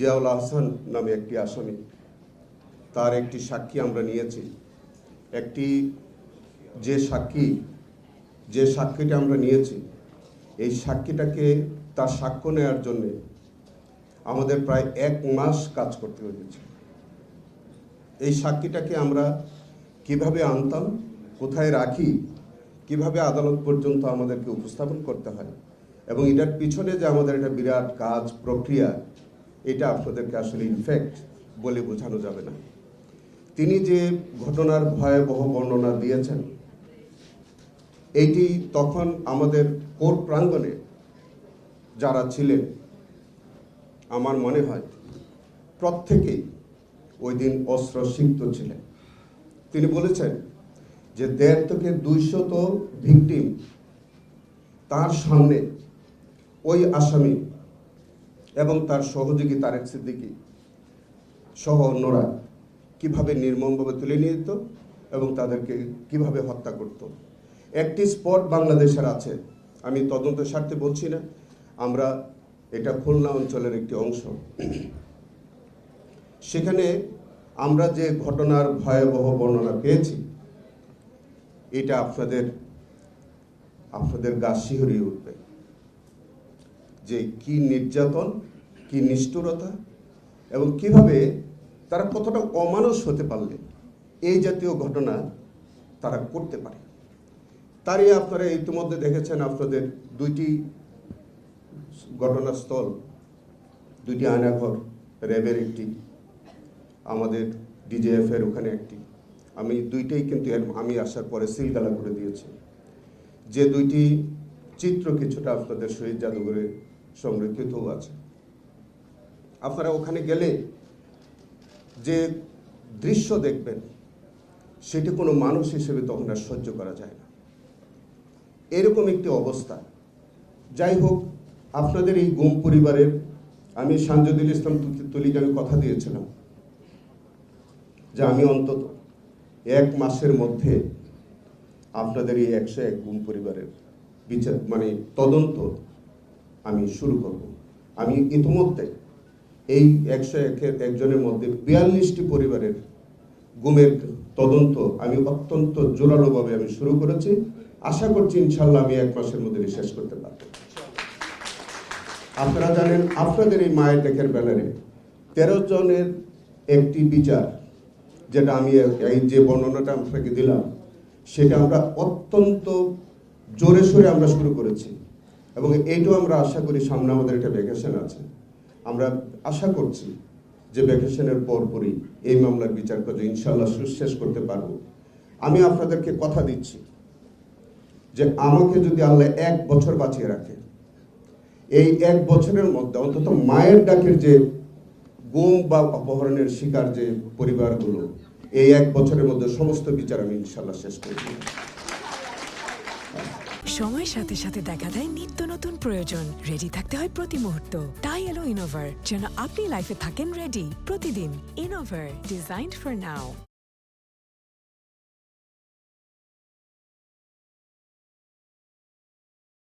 জিয়াউল আহসান নামে একটি আসামি, তার একটি সাক্ষী আমরা নিয়েছি। যে সাক্ষীটা আমরা নিয়েছি, এই সাক্ষীটাকে তার সাক্ষ্য নেওয়ার জন্য আমাদের প্রায় 1 মাস কাজ করতে হয়েছে। এই সাক্ষীটাকে আমরা কিভাবে আনতাম, কোথায় রাখি, কিভাবে আদালত পর্যন্ত আমাদেরকে উপস্থাপন করতে হয়, এবং এটার পিছনে যে আমাদের একটা বিরাট কাজ প্রক্রিয়া, এটা আপনাদেরকে আসলে ইনফ্যাক্ট বলে বোঝানো যাবে না। তিনি যে ঘটনার ভয়াবহ বর্ণনা দিয়েছেন, এইটি তখন আমাদের কোর্ট প্রাঙ্গণে যারা ছিলেন, আমার মনে হয় প্রত্যেকেই ওই দিন অস্ত্রসিক্ত ছিলেন। তিনি বলেছেন যে 150 থেকে 200 ভিকটিম তার সামনে ওই আসামি এবং তার সহযোগী তারেক সিদ্দিকী সহ অন্যরা কিভাবে নির্মমভাবে তুলে নিয়ে যেত এবং তাদেরকে কিভাবে হত্যা করত। একটি স্পট বাংলাদেশের আছে, আমি তদন্তের স্বার্থে বলছি না, এটা খুলনা অঞ্চলের একটি অংশ। সেখানে আমরা যে ঘটনার ভয়াবহ বর্ণনা পেয়েছি, এটা আপনাদের গা শিহরিয়ে উঠবে যে কি নির্যাতন, কি নিষ্ঠুরতা, এবং কিভাবে তারা কতটা অমানুষ হতে পারলে এই জাতীয় ঘটনা তারা করতে পারে। তারই আপনারা ইতিমধ্যে দেখেছেন, আপনাদের 2টি ঘটনাস্থল, 2টি আয়নাঘর, র্যাবের একটি, আমাদের ডিজিএফের ওখানে একটি, আমি 2টাই কিন্তু আমি আসার পরে সিলগালা করে দিয়েছি। যে 2টি চিত্র কিছুটা আপনাদের শহীদ জাদুঘরে সংরক্ষিতও আছে। আপনারা ওখানে গেলে যে দৃশ্য দেখবেন, সেটি কোনো মানুষ হিসেবে তখন আর সহ্য করা যায় না, এরকম একটি অবস্থা। যাই হোক, আপনাদের এই গুম পরিবারের, আমি সানজিদুল ইসলাম তুলিকে আমি কথা দিয়েছিলাম যে আমি অন্তত 1 মাসের মধ্যে আপনাদের এই 101 গুম পরিবারের বিচার তদন্ত আমি শুরু করব। আমি ইতিমধ্যে এই 101 একজনের মধ্যে 42টি পরিবারের গুমের তদন্ত আমি অত্যন্ত জোরালোভাবে আমি শুরু করেছি। আশা করছি ইনশাল্লাহ আমি 1 মাসের মধ্যে শেষ করতে পারব। আপনারা জানেন, আপনাদের এই মায়ের ডেকের ব্যানারে 13 জনের একটি বিচার, যেটা আমি এই যে বর্ণনাটা আপনাকে দিলাম, সেটা আমরা অত্যন্ত জোরে সোরে আমরা শুরু করেছি, এবং এইটাও আমরা আশা করি সামনে আমাদের একটা ভ্যাকেশন আছে, আমরা আশা করছি যে ভ্যাকেশনের পরপরই এই মামলার বিচার করে ইনশাল্লাহ শেষ করতে পারবো। আমি আপনাদেরকে কথা দিচ্ছি যে আমাকে যদি আল্লাহ 1 বছর বাঁচিয়ে রাখে, এই 1 বছরের মধ্যে অন্তত মায়ের ডাকের যে গুম বা অপহরণের শিকার যে পরিবারগুলো, এই 1 বছরের মধ্যে সমস্ত বিচার আমি ইনশাল্লাহ শেষ করব। সময়ের সাথে সাথে দেখা দেয় নিত্য নতুন প্রয়োজন। রেডি থাকতে হয় প্রতি মুহূর্ত। তাই এলো ইনোভার, যেন আপনি লাইফে থাকেন রেডি প্রতিদিন। Innova, designed for now.